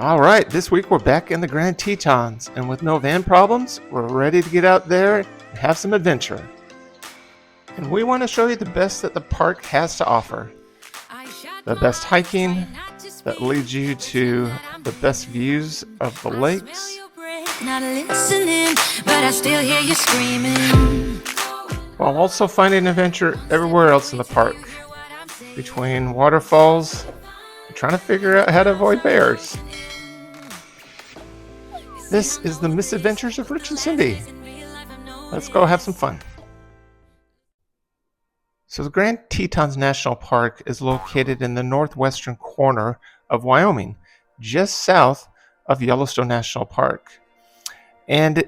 All right, this week we're back in the Grand Tetons, and with no van problems, we're ready to get out there and have some adventure. And we want to show you the best that the park has to offer. The best hiking that leads you to the best views of the lakes. Not listening, but I still hear you screaming. While also finding adventure everywhere else in the park. Between waterfalls and trying to figure out how to avoid bears. This is the Misadventures of Rich and Cindy. Let's go have some fun. So the Grand Tetons National Park is located in the northwestern corner of Wyoming, just south of Yellowstone National Park. And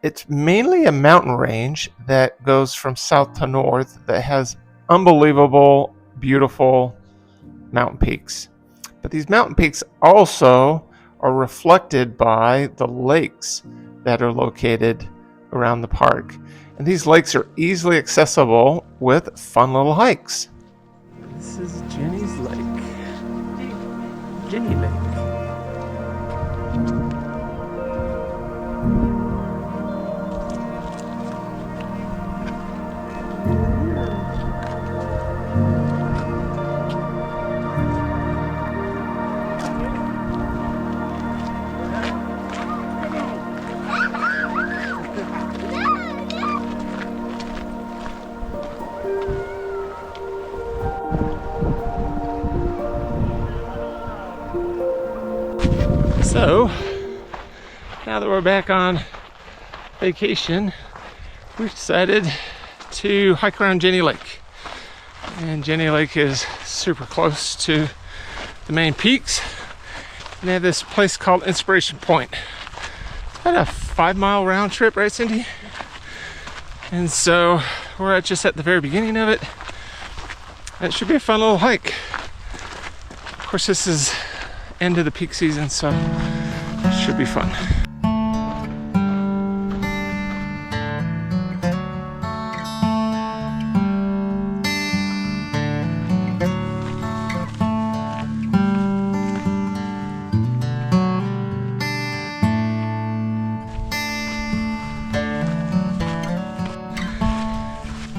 it's mainly a mountain range that goes from south to north that has unbelievable, beautiful mountain peaks. But these mountain peaks also are reflected by the lakes that are located around the park. And these lakes are easily accessible with fun little hikes. This is Jenny's Lake. Jenny Lake. So, now that we're back on vacation, we decided to hike around Jenny Lake. And Jenny Lake is super close to the main peaks. And they have this place called Inspiration Point. It's about a 5-mile round trip, right, Cindy? And so we're just at the very beginning of it. It should be a fun little hike. Of course, this is end of the peak season, so it should be fun.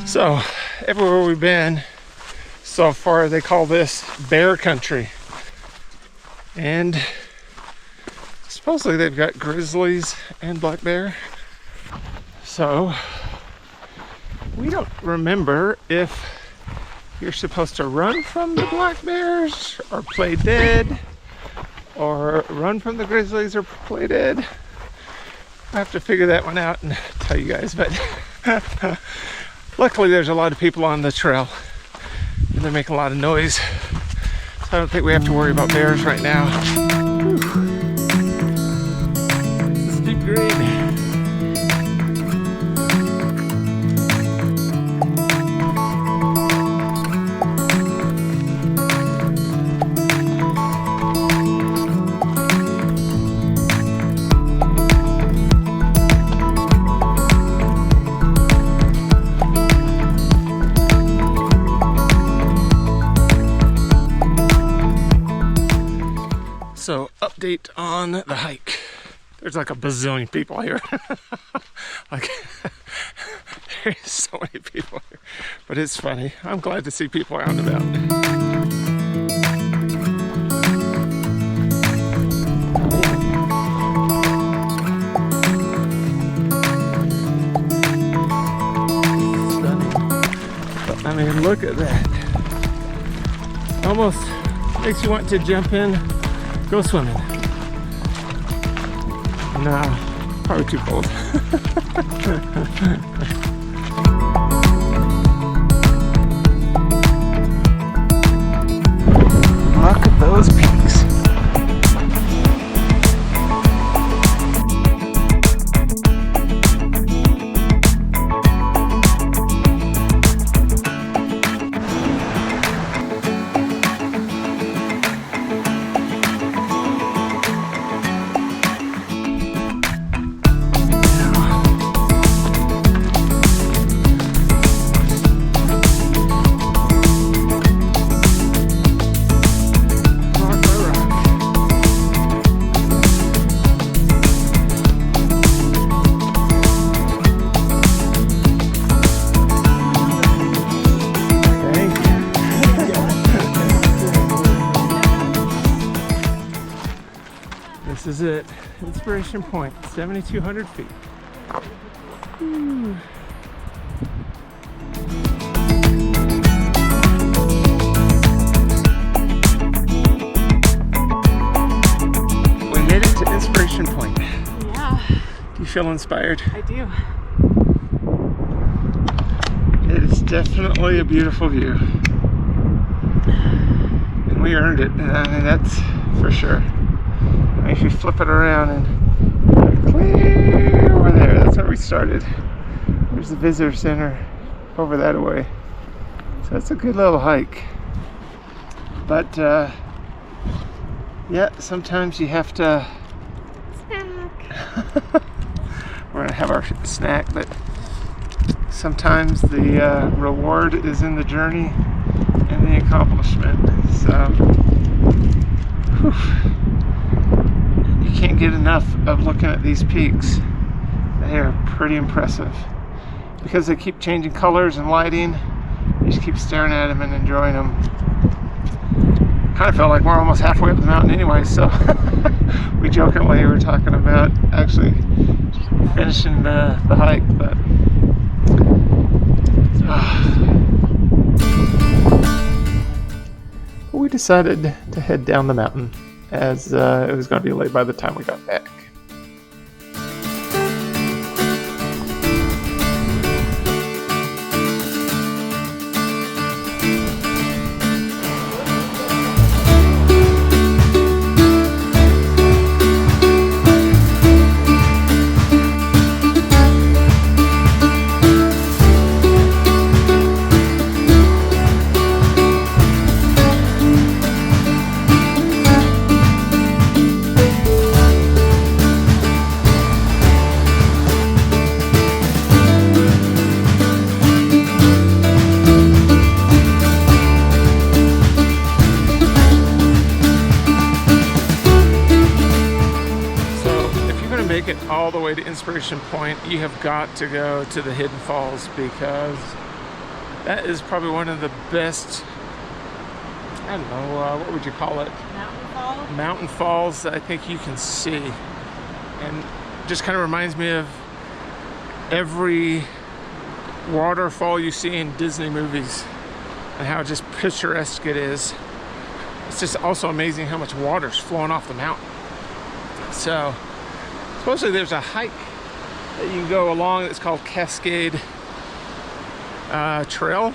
So, everywhere we've been so far, they call this bear country. And supposedly they've got grizzlies and black bear. So, we don't remember if you're supposed to run from the black bears or play dead, or run from the grizzlies or play dead. I have to figure that one out and tell you guys, but luckily there's a lot of people on the trail and they're making a lot of noise. So I don't think we have to worry about bears right now. It's deep green. So, update on the hike. There's like a bazillion people here. Like, there's so many people here. But it's funny. I'm glad to see people out and about. Stunning. I mean, look at that. Almost makes you want to jump in. Go swimming. Nah, probably too cold. Look at those peaks. This is it. Inspiration Point, 7,200 feet. Ooh. We made it to Inspiration Point. Yeah, Do you feel inspired? I do. It is definitely a beautiful view. And we earned it. I mean, that's for sure. I mean, if you flip it around and clear over there, that's where we started. There's the visitor center over that way. So it's a good little hike. But yeah, sometimes you have to Snack. we're gonna have our snack, but sometimes the reward is in the journey and the accomplishment. So whew, you can't get enough of looking at these peaks. They are pretty impressive because they keep changing colors and lighting. You just keep staring at them and enjoying them. Kind of felt like we're almost halfway up the mountain anyway, so we jokingly were talking about actually finishing the hike, but we decided to head down the mountain as it was going to be late by the time we got back. Make it all the way to Inspiration Point, you have got to go to the Hidden Falls because that is probably one of the best, I don't know, what would you call it? Mountain Falls? Mountain falls I think you can see. And just kind of reminds me of every waterfall you see in Disney movies and how just picturesque it is. It's just also amazing how much water's flowing off the mountain. So supposedly there's a hike that you can go along that's called Cascade Trail,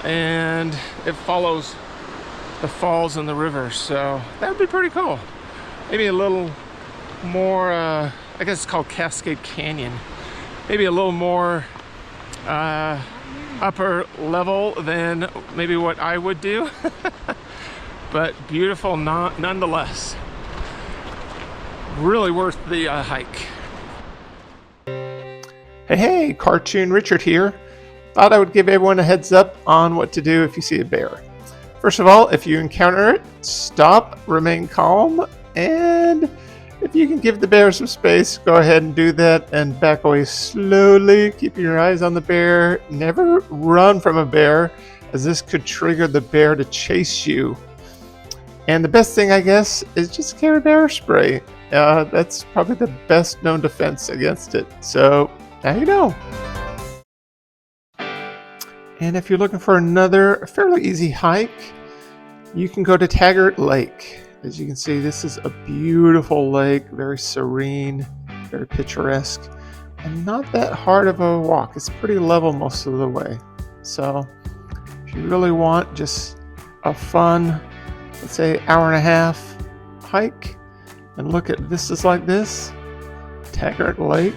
and it follows the falls and the river, so that would be pretty cool. Maybe a little more, I guess it's called Cascade Canyon, maybe a little more upper level than maybe what I would do, but beautiful nonetheless. Really worth the hike. Hey, Cartoon Richard here. Thought I would give everyone a heads up on what to do if you see a bear. First of all, if you encounter it, stop, remain calm, and if you can give the bear some space, go ahead and do that and back away slowly. Keep your eyes on the bear. Never run from a bear, as this could trigger the bear to chase you. And the best thing, I guess, is just carry bear spray. That's probably the best known defense against it. So now you know. And if you're looking for another fairly easy hike, you can go to Taggart Lake. As you can see, this is a beautiful lake, very serene, very picturesque, and not that hard of a walk. It's pretty level most of the way. So if you really want just a fun, let's say hour and a half hike, and look at vistas like this, Taggart Lake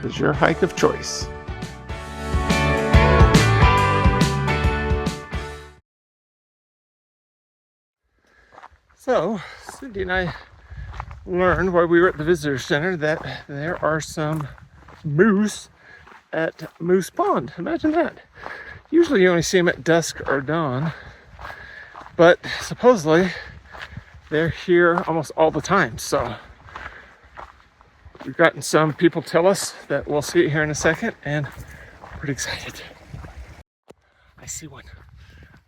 is your hike of choice. So, Cindy and I learned while we were at the visitor center that there are some moose at Moose Pond. Imagine that. Usually you only see them at dusk or dawn, but supposedly they're here almost all the time. So we've gotten some people tell us that we'll see it here in a second, and I'm pretty excited. I see one.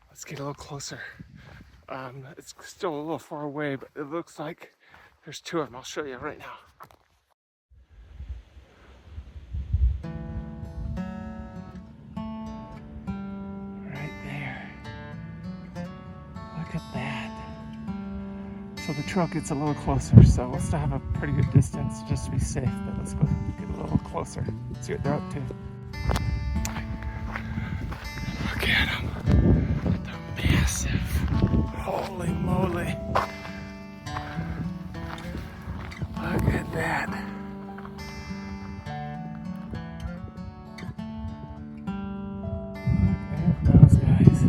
Let's get a little closer. It's still a little far away, but it looks like there's two of them. I'll show you right now. Right there. Look at that. So the trail gets a little closer, so we'll still have a pretty good distance just to be safe, but let's go get a little closer. See what they're up to. Look at them. They're massive. Holy moly. Look at that. Look at those guys.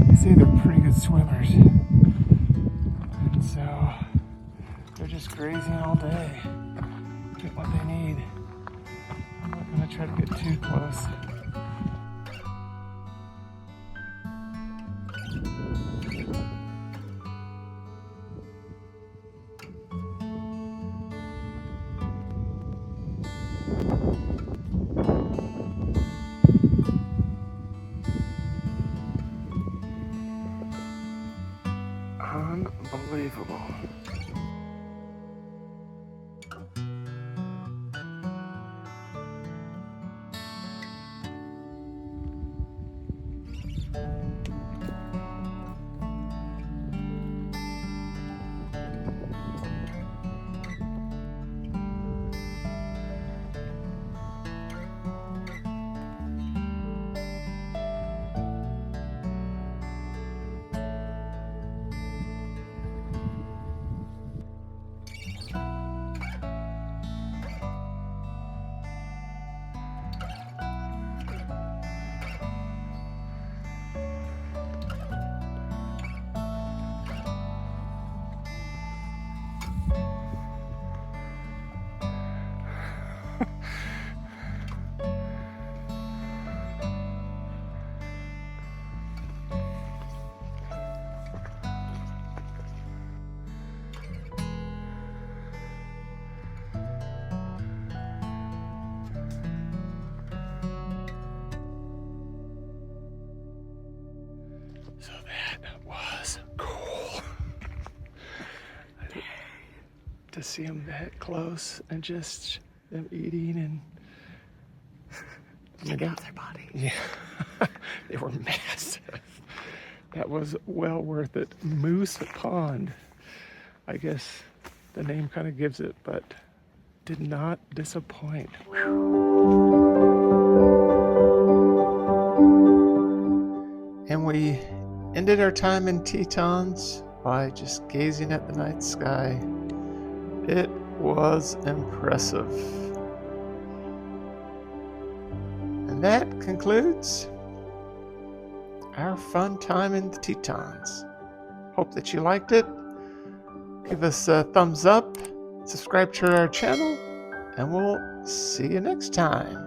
They say they're pretty good swimmers. And so they're just grazing all day. Get what they need. I'm not going to try to get too close. Unbelievable. So that was cool. To see them that close and just them eating and check out their body. Yeah, they were massive. That was well worth it. Moose Pond. I guess the name kind of gives it, but did not disappoint. And we ended our time in Tetons by just gazing at the night sky. It was impressive. And that concludes our fun time in the Tetons. Hope that you liked it. Give us a thumbs up, subscribe to our channel, and we'll see you next time.